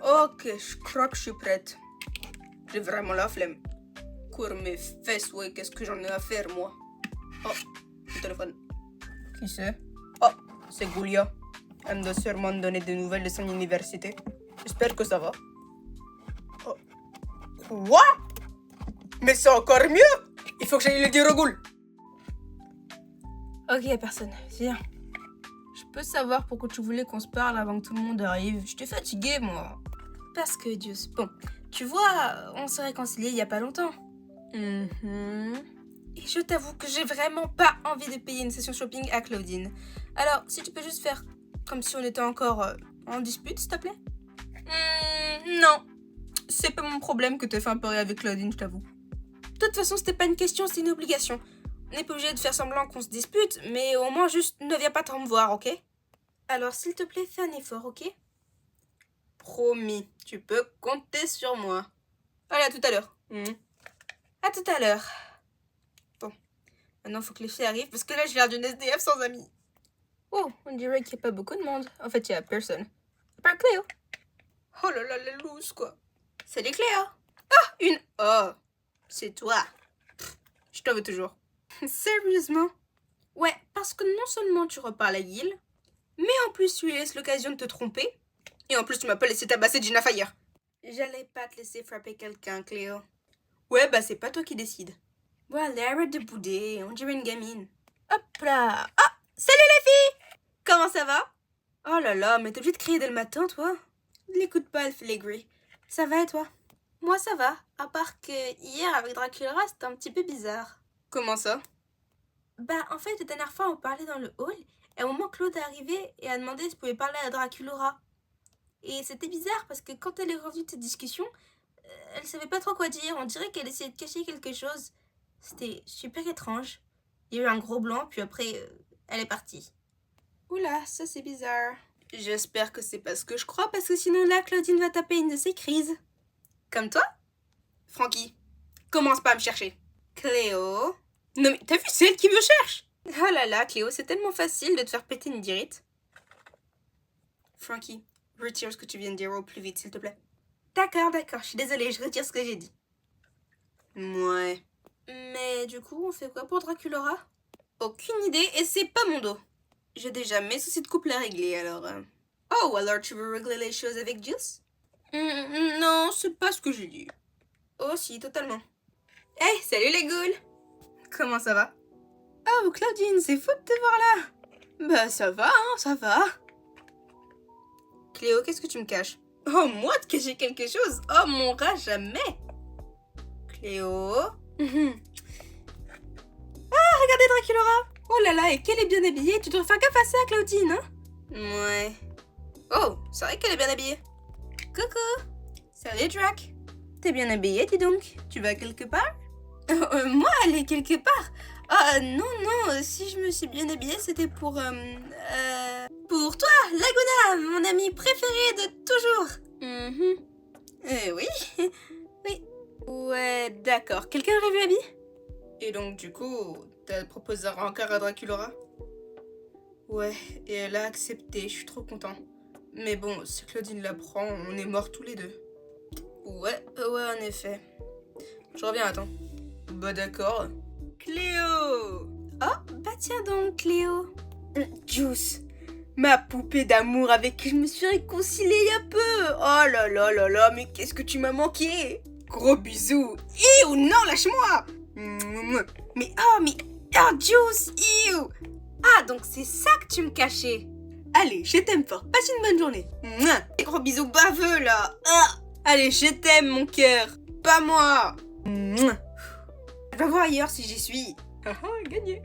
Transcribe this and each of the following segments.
Ok, je crois que je suis prête. J'ai vraiment la flemme. Cours mes fesses, ouais, qu'est-ce que j'en ai à faire, moi? Oh, le téléphone. Qui c'est? Oh, c'est Goulia. Elle me doit sûrement donner des nouvelles de son université. J'espère que ça va. Oh. Quoi? Mais c'est encore mieux! Il faut que j'aille le dire au Goul. Ok, personne, viens. Je peux savoir pourquoi tu voulais qu'on se parle avant que tout le monde arrive. Je t'ai fatiguée, moi. Parce que, Dieu, bon, tu vois, on s'est réconciliés il y a pas longtemps. Et je t'avoue que j'ai vraiment pas envie de payer une session shopping à Claudine. Alors, si tu peux juste faire comme si on était encore en dispute, s'il te plaît? Non. C'est pas mon problème que t'aies fait un pari avec Claudine, je t'avoue. De toute façon, c'était pas une question, c'était une obligation. On n'est pas obligé de faire semblant qu'on se dispute, mais au moins juste ne viens pas trop me voir, ok? Alors, s'il te plaît, fais un effort, ok? Promis, tu peux compter sur moi. Allez, à tout à l'heure. À tout à l'heure. Bon, maintenant faut que les filles arrivent parce que là j'ai l'air d'une SDF sans amis. Oh, on dirait qu'il n'y a pas beaucoup de monde. En fait, il n'y a personne. À part Cléo. Oh là là, la loose quoi. Salut Cléo. Ah, une. Oh, c'est toi. Pff, je t'en veux toujours. Sérieusement? Ouais, parce que non seulement tu reparles à Gil, mais en plus tu lui laisses l'occasion de te tromper. Et en plus tu m'as pas laissé tabasser Gina Fire. J'allais pas te laisser frapper quelqu'un, Cléo. Ouais, bah c'est pas toi qui décide. Bon, allez, arrête de bouder, on dirait une gamine. Hop là. Ah, salut les filles. Comment ça va? Oh là là, mais t'es obligée de crier dès le matin, toi? Ne l'écoute pas, elle fait les gris. Ça va et toi? Moi ça va, à part que hier avec Dracula c'était un petit peu bizarre. Comment ça? Bah en fait la dernière fois on parlait dans le hall et au moment Claude est arrivée et a demandé si je pouvais parler à Dracula. Et c'était bizarre parce que quand elle est revenue de cette discussion, elle savait pas trop quoi dire, on dirait qu'elle essayait de cacher quelque chose. C'était super étrange. Il y a eu un gros blanc puis après elle est partie. Oula, ça c'est bizarre. J'espère que c'est pas ce que je crois parce que sinon là Claudine va taper une de ses crises. Comme toi? Francky, commence pas à me chercher. Cléo. Non mais t'as vu, c'est elle qui me cherche. Oh là là, Cléo, c'est tellement facile de te faire péter une dirite. Frankie, retire ce que tu viens de dire au plus vite, s'il te plaît. D'accord, je suis désolée, je retire ce que j'ai dit. Ouais. Mais du coup, on fait quoi pour Dracula? Aucune idée et c'est pas mon dos. J'ai déjà mes soucis de couple à régler, alors... Oh, alors tu veux régler les choses avec Juice? Non, c'est pas ce que j'ai dit. Oh si, totalement. Hey, salut les ghouls! Comment ça va? Oh, Claudine, c'est fou de te voir là! Bah ça va, hein, ça va. Cléo, qu'est-ce que tu me caches? Oh, moi te cacher quelque chose? Oh mon rat, jamais! Cléo? Ah, regardez Dracula! Oh là là, et qu'elle est bien habillée, tu devrais faire gaffe à ça, Claudine, hein? Ouais. Oh, c'est vrai qu'elle est bien habillée. Coucou! Salut Drac! T'es bien habillée, dis donc. Tu vas quelque part? Moi, aller quelque part? Ah non, si je me suis bien habillée, c'était pour pour toi, Laguna, mon ami préféré de toujours. Oui. Oui. Ouais, d'accord. Quelqu'un aurait vu Abby? Et donc, du coup, t'as proposé un rencard à Dracula? Ouais, et elle a accepté, je suis trop content. Mais bon, si Claudine l'apprend, on est morts tous les deux. Ouais, en effet. Je reviens, attends. Bah d'accord. Cléo! Oh, bah tiens donc, Cléo. Juice, ma poupée d'amour avec qui je me suis réconciliée il y a peu. Oh là là là là, mais qu'est-ce que tu m'as manqué. Gros bisous. Ew, non, lâche-moi. Mais Juice, ew. Ah, donc c'est ça que tu me cachais. Allez, je t'aime fort, passe une bonne journée. Des gros bisous baveux là. Allez, je t'aime mon cœur. Pas moi. Je vais voir ailleurs si j'y suis. Gagné.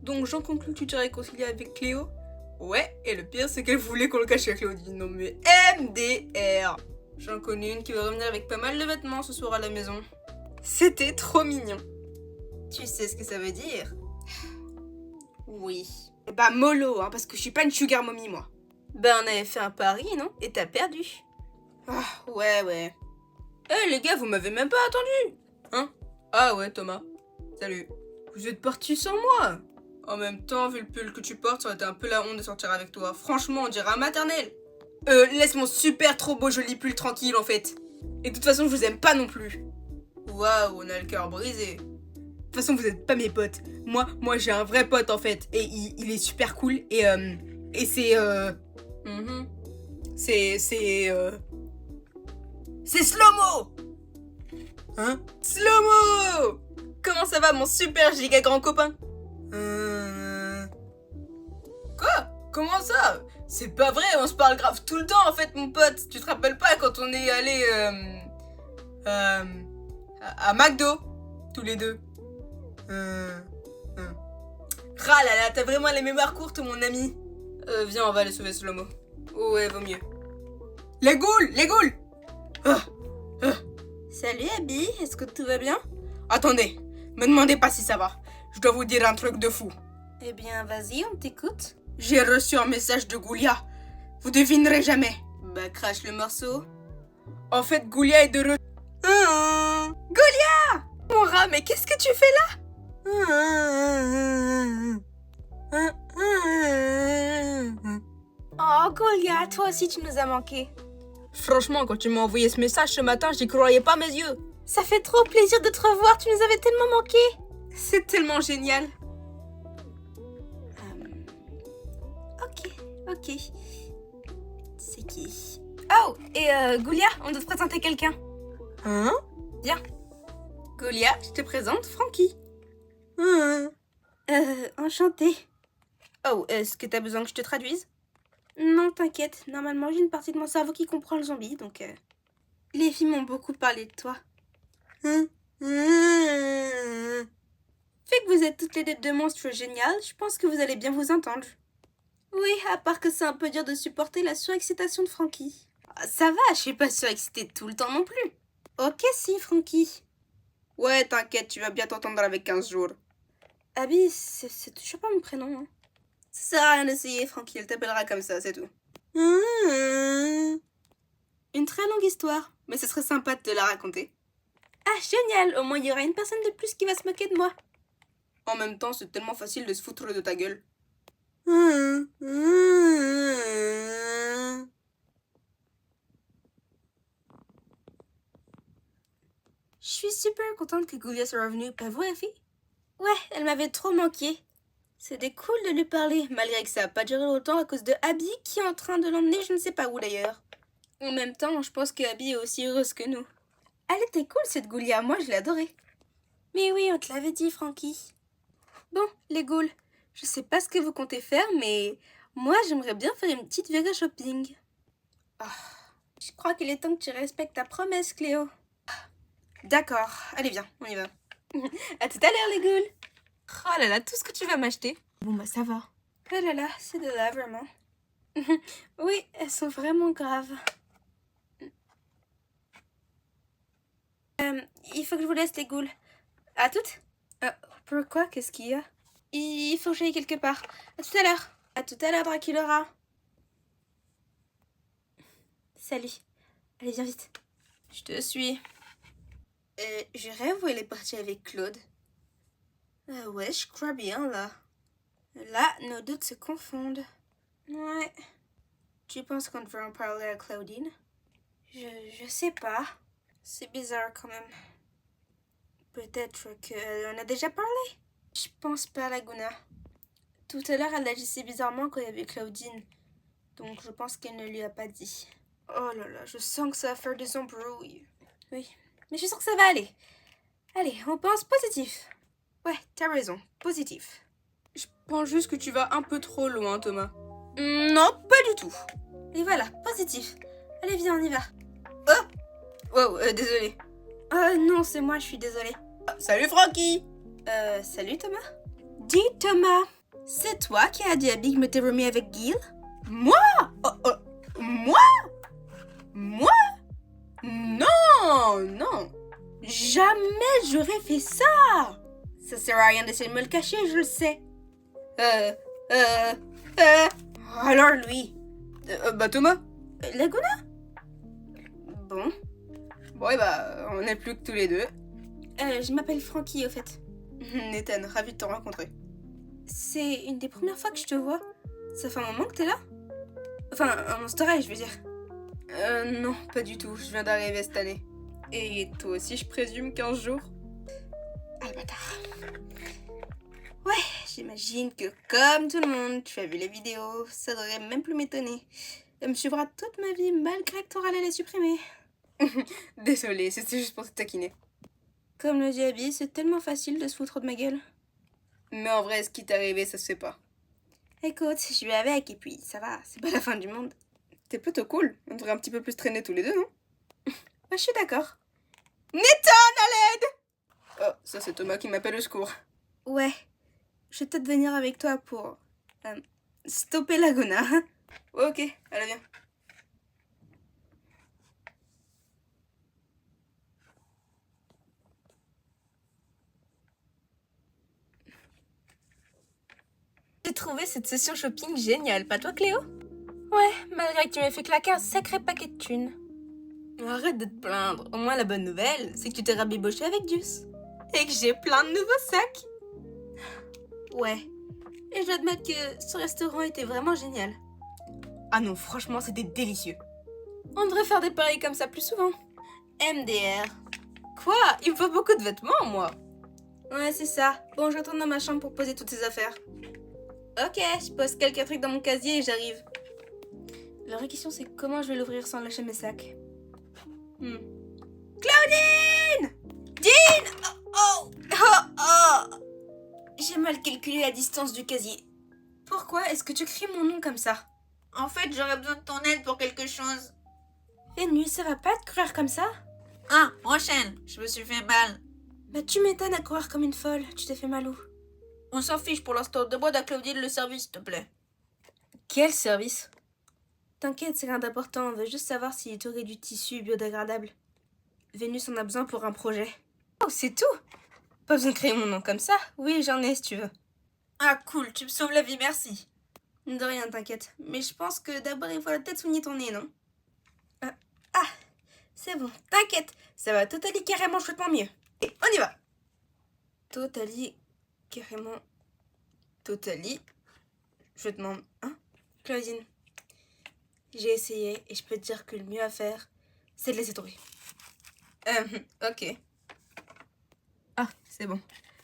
Donc j'en conclus que tu t'es réconcilié avec Cléo? Ouais, et le pire c'est qu'elle voulait qu'on le cache à Claudine. Non mais MDR. J'en connais une qui va revenir avec pas mal de vêtements ce soir à la maison. C'était trop mignon. Tu sais ce que ça veut dire? Oui. Bah mollo, hein, parce que je suis pas une sugar mommy moi. Ben on avait fait un pari, non? Et t'as perdu. Ah, ouais. Eh les gars, vous m'avez même pas attendu. Hein? Ah ouais, Thomas. Salut. Vous êtes partis sans moi. En même temps, vu le pull que tu portes, ça aurait été un peu la honte de sortir avec toi. Franchement, on dirait un maternel. Laisse mon super trop beau joli pull tranquille en fait. Et de toute façon, je vous aime pas non plus. Waouh, on a le cœur brisé. De toute façon, vous êtes pas mes potes. Moi j'ai un vrai pote en fait. Et il est super cool. Et c'est... C'est Slow-Mo. Hein? Slow-Mo! Comment ça va mon super giga grand copain? Quoi? Comment ça? C'est pas vrai, on se parle grave tout le temps en fait mon pote. Tu te rappelles pas quand on est allé à McDo tous les deux? Ah là là, t'as vraiment les mémoires courtes mon ami. Viens, on va aller sauver Slow-Mo. Oh ouais, vaut mieux. Les ghouls! Salut Abby, est-ce que tout va bien? Attendez, me demandez pas si ça va. Je dois vous dire un truc de fou. Eh bien, vas-y, on t'écoute. J'ai reçu un message de Goulia. Vous devinerez jamais. Bah, crache le morceau. En fait, Goulia est de retour. Goulia! Mon rat, mais qu'est-ce que tu fais là? Oh, Goulia, toi aussi tu nous as manqué. Franchement, quand tu m'as envoyé ce message ce matin, j'y croyais pas mes yeux. Ça fait trop plaisir de te revoir, tu nous avais tellement manqué. C'est tellement génial. Ok. C'est qui? Oh, et Goulia, on doit te présenter quelqu'un. Hein? Viens. Goulia, je te présente Frankie. Enchantée. Oh, est-ce que t'as besoin que je te traduise? Non, t'inquiète. Normalement, j'ai une partie de mon cerveau qui comprend le zombie, donc... Les filles m'ont beaucoup parlé de toi. Fait que vous êtes toutes les deux monstres géniales, je pense que vous allez bien vous entendre. Oui, à part que c'est un peu dur de supporter la surexcitation de Frankie. Ça va, je suis pas surexcitée tout le temps non plus. Ok si, Frankie. Ouais, t'inquiète, tu vas bien t'entendre avec 15 jours. Abby, c'est toujours pas mon prénom. Hein. Ça sert à rien d'essayer, Frankie, elle t'appellera comme ça, c'est tout. Une très longue histoire, mais ce serait sympa de te la raconter. Ah, génial, au moins il y aura une personne de plus qui va se moquer de moi. En même temps, c'est tellement facile de se foutre de ta gueule. Je suis super contente que Goulia soit revenue, pas vous, Effie? Ouais, elle m'avait trop manqué. C'était cool de lui parler, malgré que ça n'a pas duré longtemps à cause de Abby qui est en train de l'emmener je ne sais pas où d'ailleurs. En même temps, je pense que Abby est aussi heureuse que nous. Elle était cool cette Goulia, moi je l'ai adorée. Mais oui, on te l'avait dit, Frankie. Bon, les ghouls, je sais pas ce que vous comptez faire, mais moi j'aimerais bien faire une petite virée shopping. Je crois qu'il est temps que tu respectes ta promesse, Cléo. D'accord, allez viens, on y va. À tout à l'heure les ghouls. Oh là là, tout ce que tu vas m'acheter. Bon bah ça va. Oh là là, c'est de là vraiment. Oui, elles sont vraiment graves. Il faut que je vous laisse les ghouls. À toutes. Pourquoi? Qu'est-ce qu'il y a? Il faut que j'aille quelque part. À tout à l'heure. À tout à l'heure, Draculaura. Salut. Allez, viens vite. Je te suis. Je rêve où elle est partie avec Claude. Ouais, je crois bien, là. Là, nos doutes se confondent. Ouais. Tu penses qu'on devrait en parler à Claudine? Je sais pas. C'est bizarre quand même. Peut-être qu'elle en a déjà parlé. Je pense pas, Laguna. Tout à l'heure, elle agissait bizarrement quand il y avait Claudine. Donc je pense qu'elle ne lui a pas dit. Oh là là, je sens que ça va faire des embrouilles. Oui, mais je sens que ça va aller. Allez, on pense positif. Ouais, t'as raison, positif. Je pense juste que tu vas un peu trop loin, Thomas. Non, pas du tout. Et voilà, positif. Allez, viens, on y va. Oh! Wow, désolé. Non, c'est moi, je suis désolée. Salut, Frankie! Salut, Thomas. Dis, Thomas, c'est toi qui as dit à Big me t'es remis avec Gil? Moi? Moi? Moi? Non, non. Jamais j'aurais fait ça. Ça sert à rien d'essayer de me le cacher, je le sais. Alors lui. Bah Thomas. Laguna? Bon. Bon, et bah, on n'est plus que tous les deux. Je m'appelle Frankie, au fait. Nathan, ravi de te rencontrer. C'est une des premières fois que je te vois. Ça fait un moment que t'es là? Enfin, un Monster High, je veux dire. Non, pas du tout. Je viens d'arriver cette année. Et toi aussi, je présume, 15 jours. Ah, le bâtard. Ouais, j'imagine que comme tout le monde, tu as vu les vidéos. Ça devrait même plus m'étonner. Elle me suivra toute ma vie malgré que t'auras les supprimer. Désolée, c'était juste pour te taquiner. Comme le dit Abby, c'est tellement facile de se foutre de ma gueule. Mais en vrai, ce qui t'est arrivé, ça se fait pas. Écoute, je suis avec et puis ça va, c'est pas la fin du monde. T'es plutôt cool. On devrait un petit peu plus traîner tous les deux, non? Ouais, je suis d'accord. Nathan, à l'aide! Oh, ça c'est Thomas qui m'appelle au secours. Ouais, je vais peut-être venir avec toi pour stopper la gona. Ouais, ok, allez, viens. J'ai trouvé cette session shopping géniale, pas toi Cléo? Ouais, malgré que tu m'aies fait claquer un sacré paquet de thunes. Arrête de te plaindre. Au moins la bonne nouvelle, c'est que tu t'es rabiboché avec Deuce. Et que j'ai plein de nouveaux sacs. Ouais. Et je dois admettre que ce restaurant était vraiment génial. Ah non, franchement, c'était délicieux. On devrait faire des paris comme ça plus souvent. MDR. Quoi? Il me faut beaucoup de vêtements, moi. Ouais, c'est ça. Bon, je retourne dans ma chambre pour poser toutes ces affaires. Ok, je pose quelques trucs dans mon casier et j'arrive. La vraie question, c'est comment je vais l'ouvrir sans lâcher mes sacs. Claudine! Dean! Oh! Oh! Oh! J'ai mal calculé la distance du casier. Pourquoi est-ce que tu cries mon nom comme ça? En fait, j'aurais besoin de ton aide pour quelque chose. Vénus, ça va pas te courir comme ça? Ah, prochaine, je me suis fait mal. Bah tu m'étonnes à courir comme une folle. Tu t'es fait mal où? On s'en fiche pour l'instant. Demande à Claudine le service, s'il te plaît. Quel service? T'inquiète, c'est rien d'important. On veut juste savoir si tu aurais du tissu biodégradable. Vénus en a besoin pour un projet. Oh, c'est tout? Pas besoin de créer mon nom comme ça. Oui, j'en ai si tu veux. Ah, cool, tu me sauves la vie, merci. De rien, t'inquiète. Mais je pense que d'abord, il faut peut-être soigner ton nez, non? C'est bon, t'inquiète. Ça va totalement carrément chouettement mieux. Et on y va. Totalement carrément totalement chouettement. Hein? Claudine, j'ai essayé et je peux te dire que le mieux à faire, c'est de laisser tomber. Ok. Ah, c'est bon.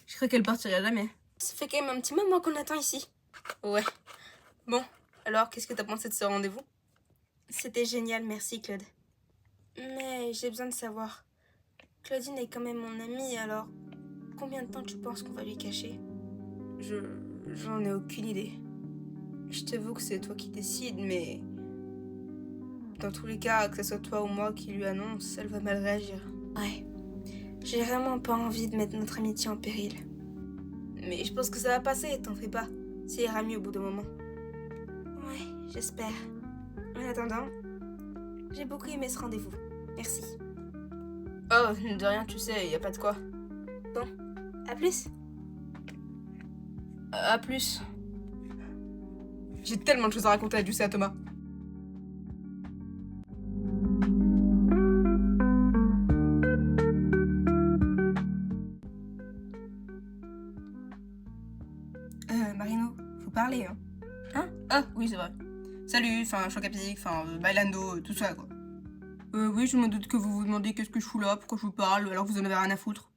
Je crois qu'elle partirait jamais. Ça fait quand même un petit moment qu'on attend ici. Ouais. Bon, alors qu'est-ce que t'as pensé de ce rendez-vous? C'était génial, merci Claude. Mais j'ai besoin de savoir. Claudine est quand même mon amie, alors combien de temps tu penses qu'on va lui cacher? J'en ai aucune idée. Je t'avoue que c'est toi qui décides, mais dans tous les cas, que ce soit toi ou moi qui lui annonce, elle va mal réagir. Ouais. J'ai vraiment pas envie de mettre notre amitié en péril. Mais je pense que ça va passer, t'en fais pas. Ça ira mieux au bout d'un moment. Ouais, j'espère. En attendant, j'ai beaucoup aimé ce rendez-vous. Merci. Oh, de rien, tu sais, y a pas de quoi. Bon, à plus. À plus. J'ai tellement de choses à raconter à Duce et à Thomas. Marino, faut parler, hein. Hein? Ah, oui, c'est vrai. Salut, choc à pic, bailando, tout ça, quoi. Oui, je me doute que vous vous demandez qu'est-ce que je fous là, pourquoi je vous parle, alors que vous en avez rien à foutre.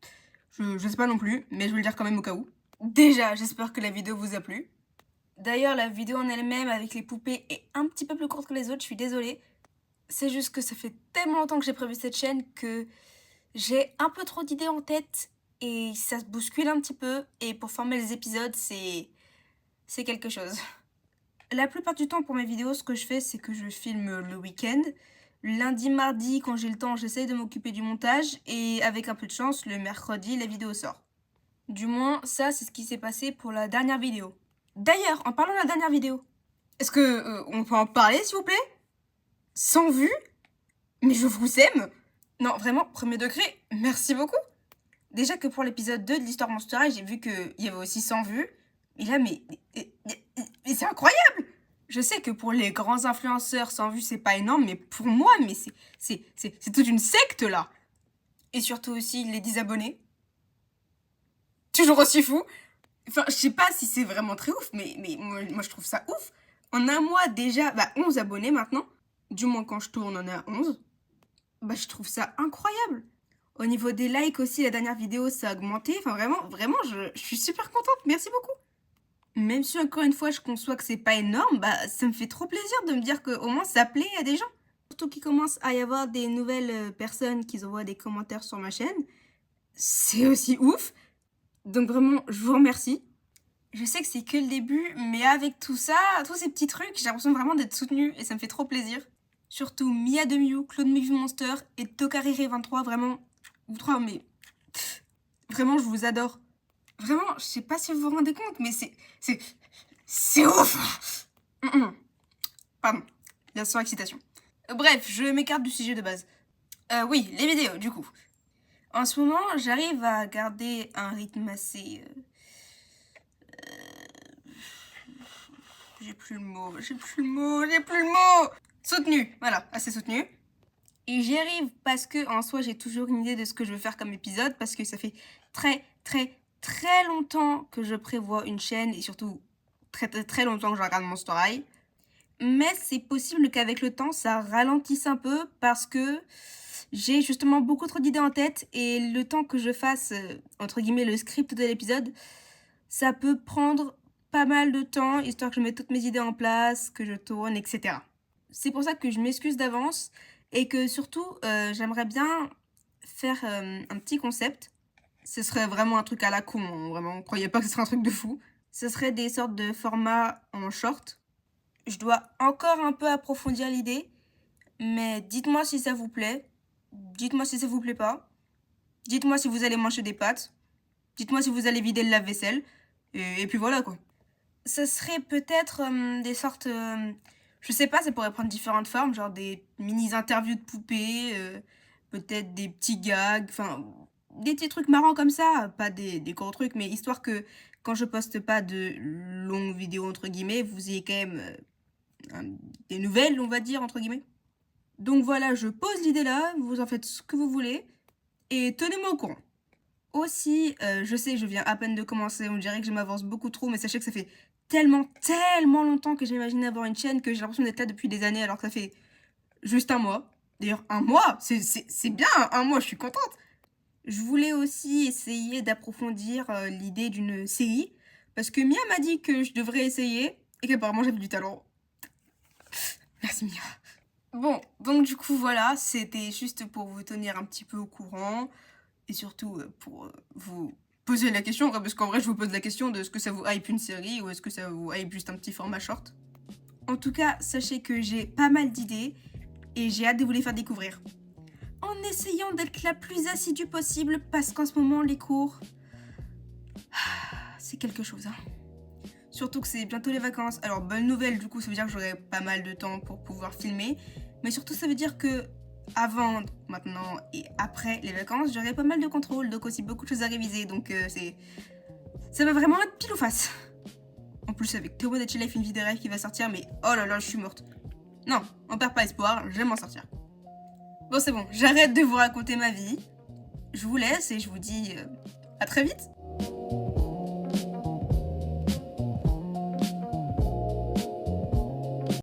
Je sais pas non plus, mais je vais le dire quand même au cas où. Déjà, j'espère que la vidéo vous a plu. D'ailleurs, la vidéo en elle-même avec les poupées est un petit peu plus courte que les autres, je suis désolée. C'est juste que ça fait tellement longtemps que j'ai prévu cette chaîne que j'ai un peu trop d'idées en tête et ça se bouscule un petit peu. Et pour former les épisodes, c'est quelque chose. La plupart du temps pour mes vidéos, ce que je fais, c'est que je filme le week-end. Lundi, mardi, quand j'ai le temps, j'essaye de m'occuper du montage. Et avec un peu de chance, le mercredi, la vidéo sort. Du moins, ça, c'est ce qui s'est passé pour la dernière vidéo. D'ailleurs, en parlant de la dernière vidéo, est-ce que on peut en parler, s'il vous plaît? 100 vues? Mais je vous aime! Non, vraiment, premier degré, merci beaucoup. Déjà que pour l'épisode 2 de l'histoire Monster High, j'ai vu qu'il y avait aussi 100 vues. Et là, mais c'est incroyable! Je sais que pour les grands influenceurs, 100 vues, c'est pas énorme, mais pour moi, mais c'est toute une secte, là. Et surtout aussi les désabonnés. Toujours aussi fou. Enfin, je sais pas si c'est vraiment très ouf, mais moi je trouve ça ouf. En un mois déjà, 11 abonnés maintenant. Du moins quand je tourne, on est à 11. Je trouve ça incroyable. Au niveau des likes aussi, la dernière vidéo, ça a augmenté. Enfin vraiment, je suis super contente. Merci beaucoup. Même si encore une fois, je conçois que c'est pas énorme, ça me fait trop plaisir de me dire qu'au moins ça plaît à des gens. Surtout qu'il commence à y avoir des nouvelles personnes qui envoient des commentaires sur ma chaîne. C'est aussi ouf. Donc vraiment, je vous remercie. Je sais que c'est que le début, mais avec tout ça, tous ces petits trucs, j'ai l'impression vraiment d'être soutenue et ça me fait trop plaisir. Surtout Mia de Mew, Claude Movie Monster et Tokarire23, vraiment, vous trois, mais vraiment, je vous adore. Vraiment, je sais pas si vous vous rendez compte, mais c'est ouf. Pardon, la surexcitation. Bref, je m'écarte du sujet de base. Oui, les vidéos, du coup. En ce moment, j'arrive à garder un rythme assez... J'ai plus le mot. Soutenu, voilà, assez soutenu. Et j'y arrive parce que, en soi, j'ai toujours une idée de ce que je veux faire comme épisode, parce que ça fait très longtemps que je prévois une chaîne, et surtout très longtemps que je regarde mon story. Mais c'est possible qu'avec le temps, ça ralentisse un peu, parce que j'ai justement beaucoup trop d'idées en tête, et le temps que je fasse, entre guillemets, le script de l'épisode, ça peut prendre pas mal de temps, histoire que je mette toutes mes idées en place, que je tourne, etc. C'est pour ça que je m'excuse d'avance, et que surtout, j'aimerais bien faire un petit concept. Ce serait vraiment un truc à la con, hein, vraiment, croyez pas que ce serait un truc de fou. Ce serait des sortes de formats en short. Je dois encore un peu approfondir l'idée, mais dites-moi si ça vous plaît. Dites-moi si ça vous plaît pas. Dites-moi si vous allez manger des pâtes. Dites-moi si vous allez vider le lave-vaisselle. Et puis voilà, quoi. Ce serait peut-être des sortes... je sais pas, ça pourrait prendre différentes formes, genre des mini-interviews de poupées, peut-être des petits gags, enfin, des petits trucs marrants comme ça, pas des gros trucs, mais histoire que quand je poste pas de longues vidéos, entre guillemets, vous ayez quand même des nouvelles, on va dire, entre guillemets. Donc voilà, je pose l'idée là, vous en faites ce que vous voulez, et tenez-moi au courant. Aussi, je sais, je viens à peine de commencer, on dirait que je m'avance beaucoup trop, mais sachez que ça fait tellement longtemps que j'imaginais avoir une chaîne que j'ai l'impression d'être là depuis des années alors que ça fait juste un mois. D'ailleurs, un mois, c'est bien, un mois, je suis contente. Je voulais aussi essayer d'approfondir l'idée d'une série, parce que Mia m'a dit que je devrais essayer, et qu'apparemment j'avais du talent. Merci Mia. Bon, donc du coup voilà, c'était juste pour vous tenir un petit peu au courant, et surtout pour vous poser la question, parce qu'en vrai je vous pose la question de est-ce que ça vous hype une série ou est-ce que ça vous hype juste un petit format short. En tout cas, sachez que j'ai pas mal d'idées et j'ai hâte de vous les faire découvrir. En essayant d'être la plus assidue possible, parce qu'en ce moment les cours, c'est quelque chose, hein. Surtout que c'est bientôt les vacances. Alors bonne nouvelle, du coup ça veut dire que j'aurai pas mal de temps pour pouvoir filmer, mais surtout ça veut dire que avant, maintenant et après les vacances, j'aurai pas mal de contrôle, donc aussi beaucoup de choses à réviser, donc ça va vraiment être pile ou face. En plus avec Théo Modachi Life, une vie de rêve qui va sortir, mais oh là là, je suis morte. Non, on perd pas espoir, je vais m'en sortir. Bon c'est bon, j'arrête de vous raconter ma vie, je vous laisse et je vous dis à très vite.